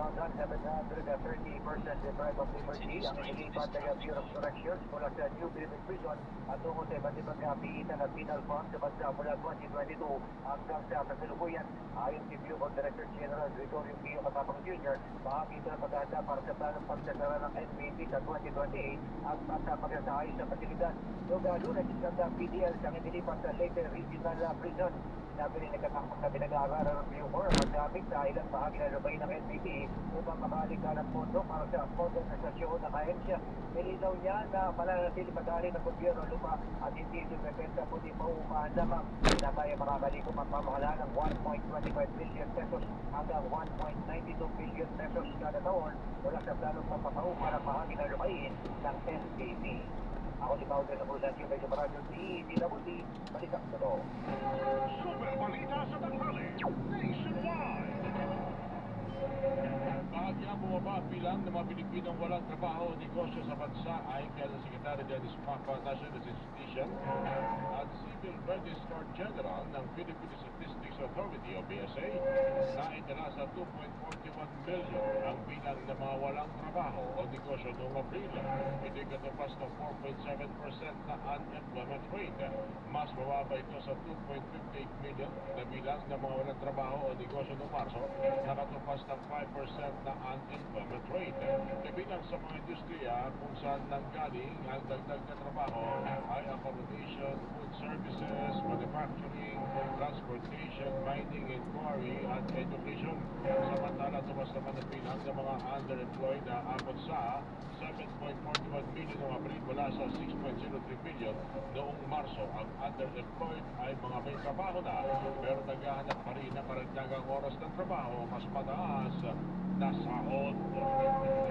persons deprived of liberty ang inilipat ng Bureau of Corrections mula sa New Philippine Prison at tungo sa iba't ibang kapihitan at penal farm sa bansa mula 2022 hanggang sa kasalukuyan. Ayon si Bureau Director General Gregorio Pio Katapang Jr., bahagi ito ng pag-asa para sa planong pagsasara ng NPT sa 2028 at sa pagsasahay sa pasilidad. Yung lunes ng PDL siyang inilipat sa Leyte Regional Prison. Sabi rin nagkakapag na pinag-aaralan ng Bureau maggamit sa ilang bahagi na lubay ng NPT upang makalikan ng pondo para sa modernisasyon ng ahensya. Nilinaw niya na mananatili madali ng gobyerno lupa at hindi sumepenta kundi pauupahan lamang. Pinakaya makakalikong ang pamahalaan ng 1.25 billion pesos hanggang 1.92 billion pesos kada taon mula sa planong pampapaupa ng bahagi na lupain ng NPT. Ako si Paul de la Cruz, yung medyo maraming DWD, balitak na to. Super balita sa tanghali, nationwide. Bahagya bumaba bilang ng mga Pilipinong walang trabaho o negosyo sa bansa ayon kay Secretary Dennis Papa, National Statistician at Civil Registrar General ng Philippine Statistics Authority o BSA na itala sa 2.41 million ang bilang ng mga walang trabaho o negosyo noong Abril. Ito'y katupas ng 4.7% na unemployment rate. Mas mababa ito sa 2.58 million na bilang ng mga walang trabaho o negosyo noong Marso na katupas ng 5% na unemployment rate. Kabilang sa mga industriya kung saan nanggaling ang dagdag na trabaho ay accommodation, food services, manufacturing, transportation, mining and quarry at education. Samantala, tumas naman ang bilang ng mga underemployed na abot sa 7.41 million noong Abril mula sa 6.03 million noong Marso. Ang underemployed ay mga may trabaho na pero naghahanap pa rin ng karagdagang oras ng trabaho mas mataas na sahod.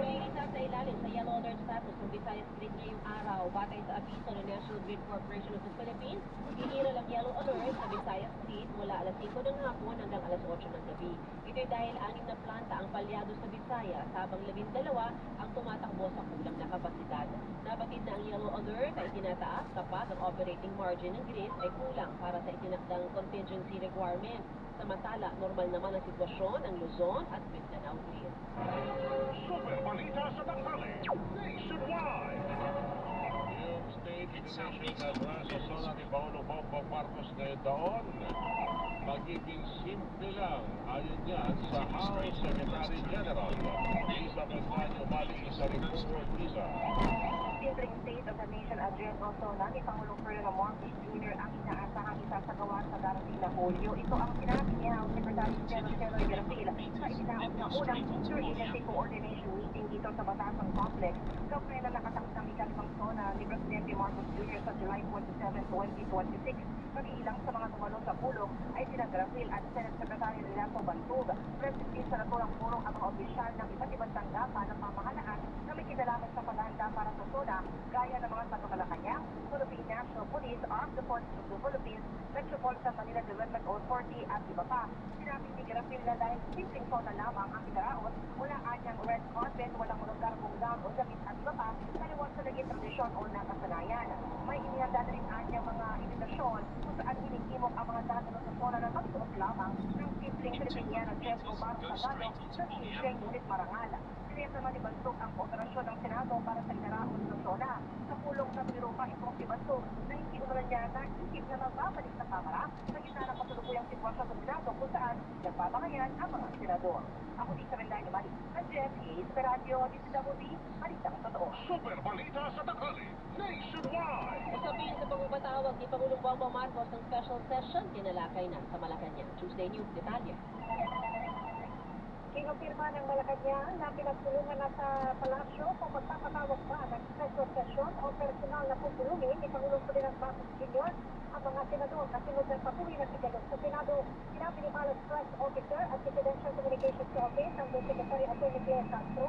Isa sa ilalim sa yellow alert status ng Visayas Grid ngayong araw, batay sa abiso ng National Grid Corporation of the Philippines, iiral ang yellow alert sa Visayas Grid mula alas 5 ng hapon hanggang alas 8 ng gabi. Ito'y dahil 6 na planta ang palyado sa Visayas, habang 12 ang tumatakbo sa kulang na kapasidad. Nabatid na ang yellow alert ay itinataas kapag ang operating margin ng grid ay kulang para sa itinakdang contingency requirement. Samantala, normal naman ang sitwasyon ang Luzon at Mindanao Grid. Super balita sa tanghali, nationwide. Yung State International Address sa zona ni Paolo Bongbong Marcos ngayon taon, magiging simple lang ayon yan sa House Secretary General. Lisa Castaño, Mali, isa report, Lisa. Entering State of the Nation Address o SONA ni Pangulong Ferdinand Marcos Jr. ang inaasahang isasagawa sa darating na Hulyo. Ito ang sinabi ni House Secretary General Teloy García sa itinaon ng unang interagency coordination meeting dito sa Batasan Complex. Kaugnay na nakatakdang ikalimang SONA ni Presidente Marcos Marcos Jr. sa July 27, 2026. Kabilang sa mga tumalong sa pulong ay sina Grafil at Senate Secretary Relato Bantug. Present din sa naturang pulong ang mga opisyal ng iba't ibang tanggapan ng pamahalaan na may kinalaman sa paghahanda para sa SONA, gaya ng mga taga-Malacanang, Philippine National Police, Armed Forces of the Philippines, Metropolitan Manila Development Authority at iba pa. Sinabi ni Grafil na dahil simpleng SONA lamang ang idaraos, wala anyang red carpet, walang mga garbong gown o damit at iba pa, taliwan sa naging tradisyon o nakasanayan. May inihanda na rin anyang mga invitasyon kung saan hinihimok ang mga dadalo sa SONA na magsuot lamang ng simpleng Filipiniana dress o barong Tagalog sa simpleng ngunit marangal. Siniyas naman ni Bantog ang kooperasyon ng Senado para sa idaraos ng SONA. Sa pulong na biro pa itong si Bantog na hindi umalan niya na isip na magbabalik sa Kamara sa gitna ng kasalukuyang sitwasyon sa Senado kung saan nagbabangayan ang mga senador. Ako di sa Renday Mali, ang Jeff Hayes, sa radyo, DCWB, Balitang Totoo. Super balita sa tanghali, nationwide. Usapin sa pagpapatawag ni Pangulong Bongbong Marcos ng special session, tinalakay na sa Malacanang. Tuesday News, detalye. Kinupirma ng Malacanang na pinagtulungan na sa palasyo kung magpapatawag ba ng special session o personal na pupulungin ni Pangulong Ferdinand Marcos Jr. ang mga senador na sunod ng patuloy na sigalot sa Senado. Sinabi ni Palace Press Officer at Presidential Communications Office ang Secretary Atty. Claire Castro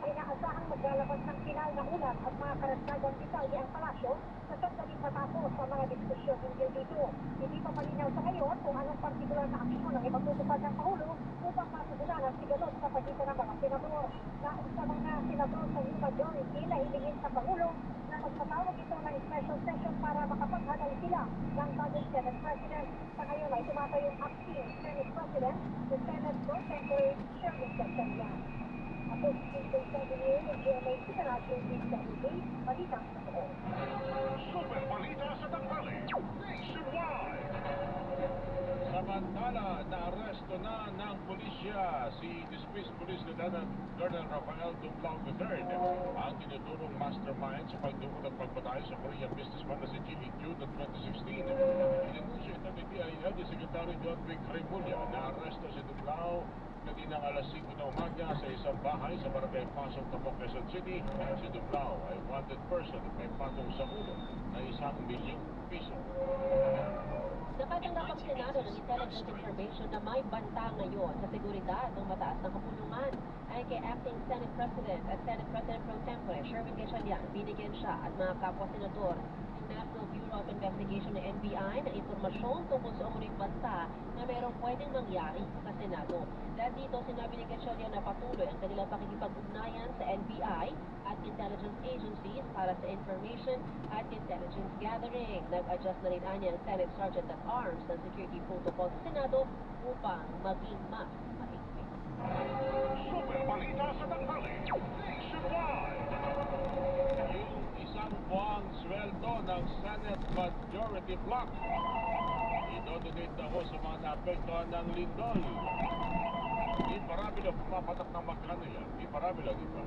na inaasahang maglalabas ng final na ulat at mga karagdagang detalye ang palasyo sa sandaling matapos sa mga diskusyon hinggil dito. Hindi pa malinaw sa ngayon kung anong partikular na aksyon ang ipagtutupad ng Pangulo upang matugunan ang sigalot sa pagitan ng mga senador. Nais sa mga senador sa new majority na hilingin sa Pangulo na magpatawag ito ng special session para makapaghanay sila ng bagong Senate President. Sa ngayon ay tumatayong acting Senate President, the Senate Pro Tempore Sherwin Gatchalian. Ako si Tuesday 7 ng GMA Superradyo DCWB, Balitang Totoo. Super balita sa tanghali, nationwide. Samantala, naaresto na ng pulisya si Dismissed Police Lieutenant Colonel Rafael Dumlao III, ang tinuturong mastermind sa pagdukot at pagpatay sa Korean businessman na si Jimmy Chu noong 2016. Inanunsyo ito ni DILG Secretary John Vic Remulla na aresto si Dumlao kaninang alas 5 na umaga sa isang bahay sa Barangay Pasok, Tamok, Quezon City. Si Dumlao ay wanted person at may patong sa ulo na 1 milyong piso. Nakatanggap ang Senado ng intelligence information na may banta ngayon sa seguridad ng mataas na kapulungan. Ay kay Acting Senate President at Senate President Pro Tempore Sherwin Gatchalian, binigyan siya at mga kapwa-senador ng National Bureau of Investigation ng NBI ng impormasyon tungkol sa umuling banta na mayroong pwedeng mangyari sa Senado. Dahil dito, sinabi ni Gatchalian na patuloy ang kanilang pakikipag-ugnayan sa NBI at intelligence agencies para sa information at intelligence gathering. Nag-adjust na rin niya ang Senate Sergeant at Arms ng security protocol sa Senado upang maging mas mahigpit. Super balita sa tanghali, nationwide. Yung isang buwang sweldo ng Senate Majority Bloc idodonate na ho sa mga naapektuhan ng lindol. Di marami lang pumapatak ng magkano yan. Di marami lang, di ba?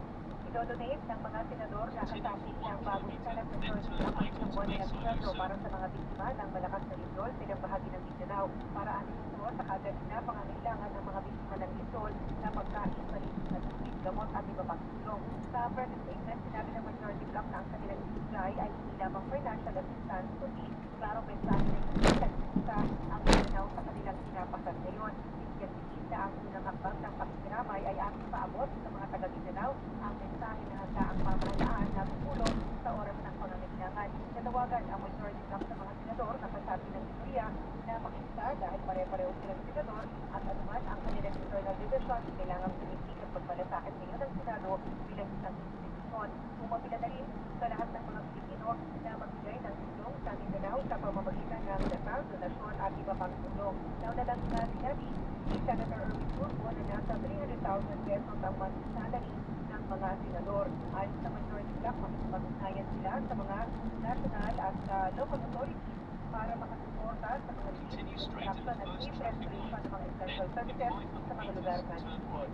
Idodonate ng mga senador na kasasi ng bagong Senate Majority ang isang buwan na sweldo para sa mga biktima ng malakas na lindol sa bahagi ng Mindanao. Para anin ito sa kagad na pangangailangan ng mga biktima ng lindol na pagkain, malinis na tubig, gamot at iba pang tulong. Sa present statement, sinabi ng Majority Bloc na ang kanilang ibigay ay hindi lamang financial assistance, kundi klaro mensahe ng sa ang Mindanao sa kanilang pinapasan ngayon. Ibigay na ang unang hakbang ng pakikiramay ay ating paabot sa mga taga-Mindanao ang mensahe na handa ang pamahalaan na tutulong sa oras ng pangangailangan. Natawagan ang Majority Bloc sa mga senador na kasabi ng Victoria na makita dahil pare-pareho silang senador at anuman ang kanilang internal division, kailangan tumitig at pagmalasakit ngayon ng Senado bilang isang institusyon. Pumapila na rin sa lahat ng mga Pilipino na magbigay ng tulong sa Mindanao sa pamamagitan ng dasal, donasyon at iba pang tulong. Nauna lang na sinabi ni Senator Erwin Tulfo na nasa 300,000 pesos ang monthly salary ng mga senador. Ayon sa Majority Bloc, makikipag-ugnayan sila sa mga national at local authorities para makasuporta sa mga construction at safe restoration ng mga essential services sa mga lugar na lingkod.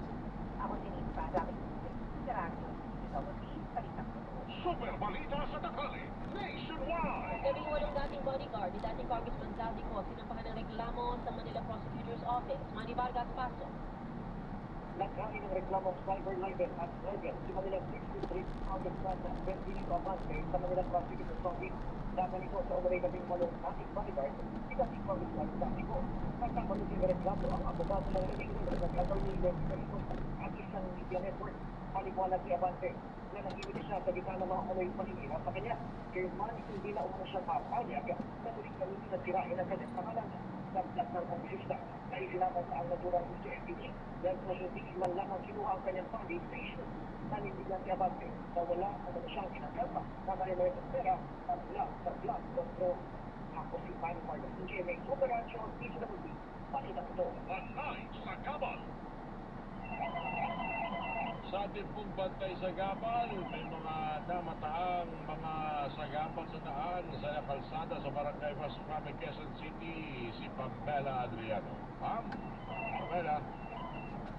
Ako si Nate Padang, sa radyo, DCWB, Balitang Totoo. Super balita sa tanghali, nationwide. 18 dating bodyguard ni dating Congressman Zaldico sinampahan ng reklamo sa Manila Prosecutor's Office. Manny Vargas, pasok. nagkain ng reklamong cyber libel at legal si Manila 63 out of Santa Benito Abante sa Manila Prosecutor's Office. Data nito sa Umaray Labing Malong ating bodyguard, si dating Congressman Datico. Nagkakaroon ng reklamo ang abogado ng legal at nag-attorney at isang media network. Paliwanag ni Abante na nag-ibig siya sa gitna ng mga kunoy paninira sa kanya. Kaya man hindi na umano siya papayag na tuloy kanina na sirain ang kanyang pangalan. Nagdat ng kongresista na isinaman sa ang naturang sa FPG dahil sa hindi man lamang kinuha ang kanyang funding station. Nanindigan si Abante na wala ang siyang kinakalpa na marimay sa pera at sa blood control. Ako si Manny Marcos ng GMA Operation DCWD. Pakita ko ito. Bantay sa Gabal. Sa ating pong bantay sa Gabal, may mga namataang mga sagabal sa daan sa kalsada sa Barangay Masukame, Quezon City, si Pamela Adriano. Pamela.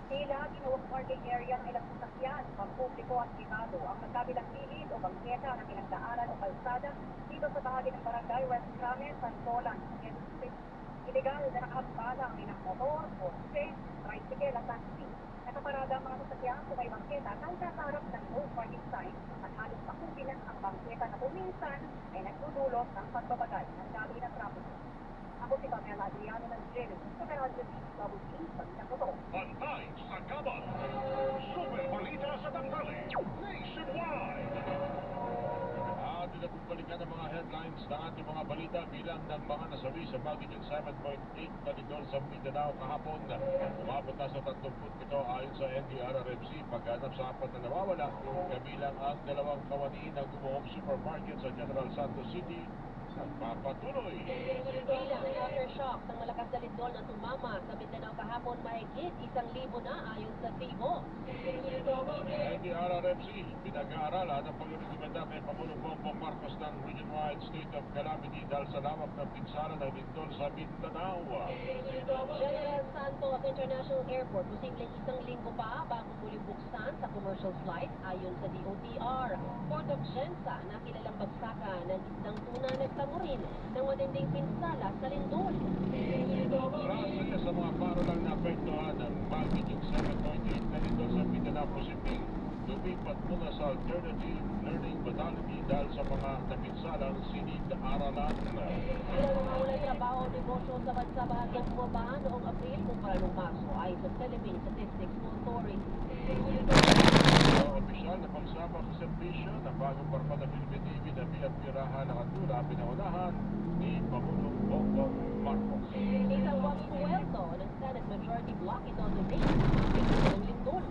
Tila ginawang parking area ng ilang sasakyan, pampubliko at privado ang magkabilang gilid o bangketa ng ilang daanan o kalsada dito sa bahagi ng Barangay West Crame, Santolan, Quezon City. Illegal na nakahambala ang ilang motor, kotse, tricycle at taxi. Nakaparada ang mga sasakyan sa may bangketa nang nakaharap ng no parking sign at halos makupilan ang bangketa na kuminsan ay nagdudulot ng pagbabagay ng daloy ng trapiko. Ako si Pamela Adriano ng Jerry, sa Radyo DCWD, Pagkita ko to. Bantay sa Gabal. Super balita sa tanghali. Nationwide. At pinabalikan ang mga headlines ng ating mga balita bilang ng mga nasawi sa magnitude 7.8 na didol sa Mindanao kahapon. Umabot na sa 37 ayon sa NDRRMC pagganap sa 4 na nawawala, kabilang ang 2 kawani ng gumuhong supermarket sa General Santos City. Nagpapatuloy. Bilang ng aftershock ng malakas na lindol na tumama sa Mindanao kahapon, mahigit 1,000 na ayon sa FIBO. NDRRMC, pinag-aaralan ang pag-rekomenda kay Pangulong Bongbong Marcos ng region-wide state of calamity dahil sa lawak ng pinsala ng lindol sa Mindanao. General Santos International Airport, posibleng 1 linggo pa bago muling buksan sa commercial flight ayon sa DOTR. Port of Jensa, na kilalang bagsakan ng isdang tuna nagtamo rin ng matinding pinsala sa lindol. Grasya sa mga paro lang naapektuhan ng magnitude 7.8 na lindol sa Mindanao, posibleng lumipat muna sa alternative learning modality dahil sa mga napinsalang sinid-aralan. Ilang mga walang trabaho o negosyo sa bansa bahagyang bumaba noong Abril kumpara noong Marso ayon sa Philippine Statistics Authority. Ang opisyal na pagsabak sa serbisyo ng bagong barko ng Philippine Navy na Piraha na Kandula, pinaunahan ni Pangulong Bongbong Marcos. Isang buwang suweldo ng Senate Majority Block ito today ng lindol.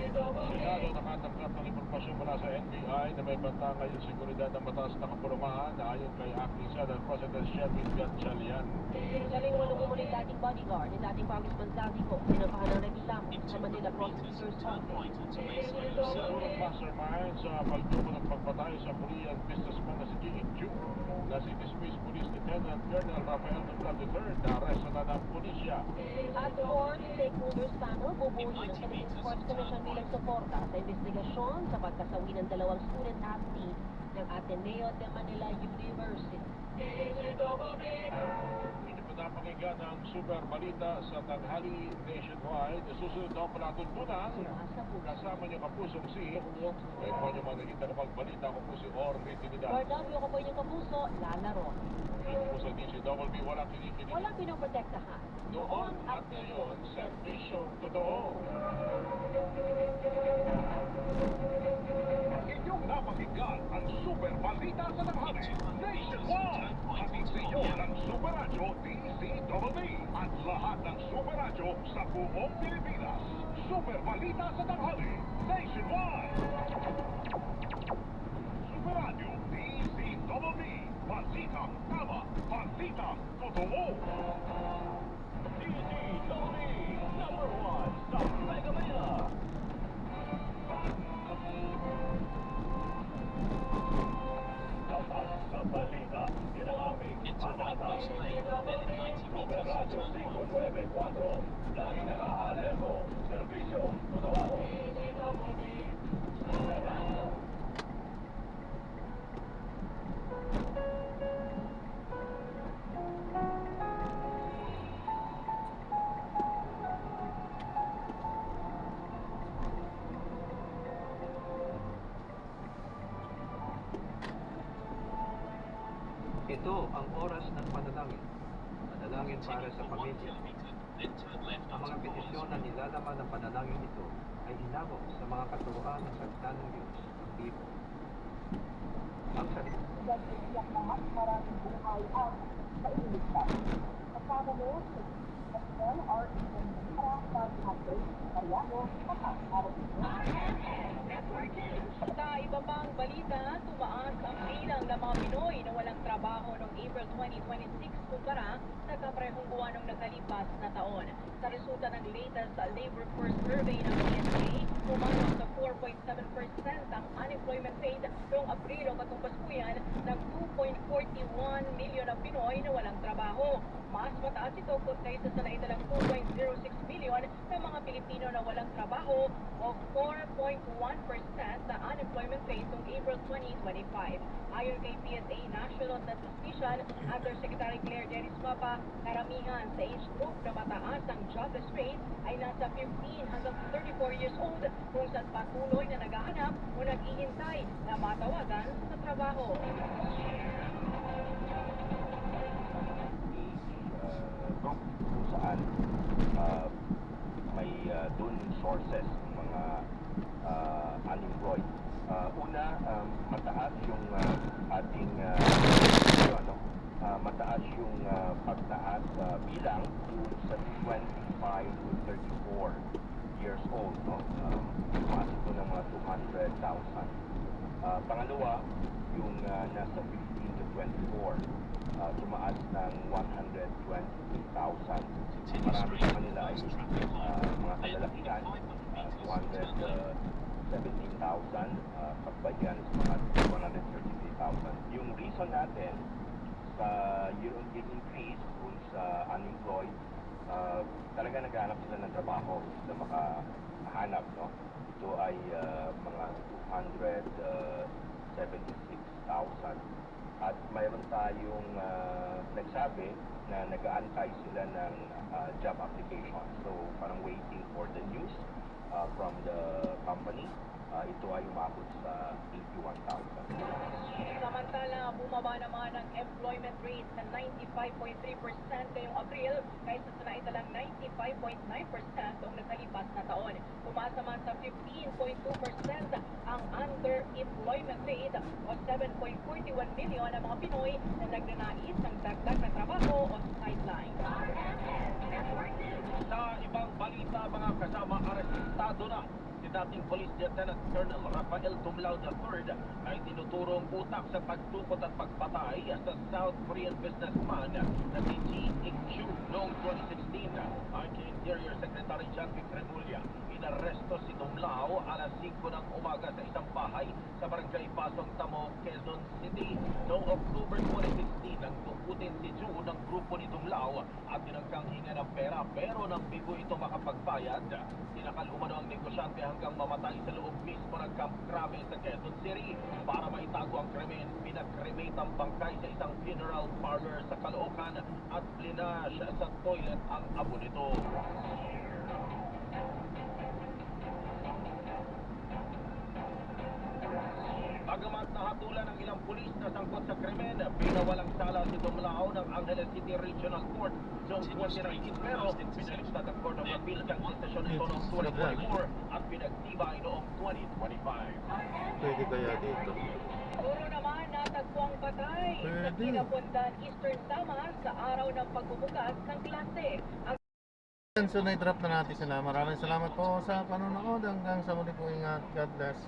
Senado nakatanggap ng impormasyon mula sa NBI na may banta ngayon seguridad ng mataas na kapulungan na ayon kay Acting Senate President Shelby Gatchalian. 18 umuling dating bodyguard ni dating Congressman Zaldico sinampahan ng reklamo sa Manila Prosecutor's Office. Surong mastermind sa pagtubo ng pagpatay sa Korean businessman na si Ji In-ju na si dismissed Police Lieutenant Colonel Rafael Dubla III na arresto na ng pulisya. At 4 stakeholders panel bubuin ng Philippine Sports Commission bilang suporta sa investigasyon sa pagkasawi ng 2 student athlete ng Ateneo de Manila University. Hindi pa napakinggan ang super balita sa tanghali nationwide. Susunod na ang palatuntunan. Kasama niyo kapusong si may po niyo managita na pagbalita. Ako po si Orly Trinidad. Bardavio ko po inyong kapuso, lalaro. Dito po sa DCWB walang kinikinig. Walang pinoprotektahan. Noon at ngayon, servisyo totoo. Inyong napakinggan ang super balita sa tanghali. Nationwide. Hatid sa inyo ng Super Radio DCWB at lahat ng Super Radio sa buong Pilipinas. Super balita sa tanghali. Nationwide. Super Radio DCWB. Balitang tama. Balitang totoo. DCWB #1 sa Mega Manila. Dapat sa balita, ginamit Internet News Lane, then 90 meters sa turn 1. Lagi nakaalerto, serbisyo, totoo. Ito ang oras ng panalangin. Panalangin para sa pamilya. Ang mga petisyon na nilalaman ng panalangin ito ay hinabog sa mga katuruan ng salita ng Diyos, ang Biblia. Ang salita Nagsiyak na mas maraming buhay ang mailigtas. Kasama mo sa SLR para sa Hapon, Mariano, Araw. Sa iba pang balita, tumaas ang bilang ng mga Pinoy na walang trabaho noong April 2026 kumpara sa kaparehong buwan ng nakalipas na taon. Sa resulta ng latest labor force survey ng PSA, umano sa 4.7% ang unemployment rate noong Abril o katumbas po yan ng 2.41 milyon na Pinoy na walang trabaho. Mas mataas ito kaysa sa naidalang 2.06 milyon na mga Pilipino na walang trabaho o 4.1% na unemployment rate noong April 2025. Ayon kay PSA National Statistician Undersecretary Claire Dennis Mapa, karamihan sa age group na mataas ang jobless rate ay nasa 15 hanggang 34 years old kung saan patuloy na naghahanap o naghihintay na matawagan sa trabaho. Group kung saan may dun sources ng mga unemployed. Una, mataas yung ating mataas yung pagtaas bilang dun sa 25 to 34 years old, no? Tumaas ito ng mga 200,000. Pangalawa, yung nasa 15 to 24, tumaas ng 120,000. Marami sa kanila ay mga kalalakihan, 217,000, pagbayan is mga 133,000. Yung reason natin sa year-on-year increase kung sa unemployed, talaga naghahanap sila ng trabaho na makahanap, no? Ito ay mga 276,000. At mayroon tayong nagsabi na nag-aantay sila ng job application. So, parang waiting for the news from the company. Ito ay umabot sa 81,000. Samantala, bumaba naman ang employment rate sa 95.3% ngayong Abril kaysa sa naitalang 95.9% noong nakalipas na taon. Tumaas naman sa 15.2% ang underemployment rate o 7.41 milyon ang mga Pinoy na nagnanais ng dagdag na trabaho o sideline. Sa ibang balita, mga kasama, arestado na si dating Police Lieutenant Colonel Rafael Tumlao III ay tinuturong utak sa pagtukot at pagpatay sa South Korean businessman na si Ji Ik-chu noong 2016. Ayon kay Interior Secretary John Vic Remulla, inaresto si Tumlao alas 5 ng umaga sa isang bahay sa barangay Pasong Tamo, Quezon City. Noong October 2016, nang tukutin si Ju ng grupo ni Tumlao at tinangkang hinga ng pera pero nang bigo ito makapagbayad. Tinakal umano ang negosyante hanggang mamatay sa loob mismo ng Camp Crame sa Quezon City. Para maitago ang krimen, pinag-cremate ang bangkay sa isang funeral parlor sa Caloocan at blinash sa toilet ang abo nito. Bagamat nahatulan ng ilang pulis na sangkot sa krimen, pinawalang sala si Tumlao ng Angeles City Regional Court noong 2019 pero pinaliktad ang Court of Appeals ang desisyon nito noong 2024 at pinagtibay noong 2025. Pwede kaya dito? Puro naman natagpuang patay sa Pwede. Kinapundan Eastern Samar sa araw ng pagbubukas ng klase. So na-drop na natin sila. Maraming salamat po sa panonood. Hanggang sa muli po, ingat. God bless.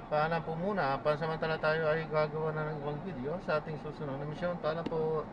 Paalam po muna. Pansamantala tayo ay gagawa na ng ibang video sa ating susunod na misyon. Paalam po.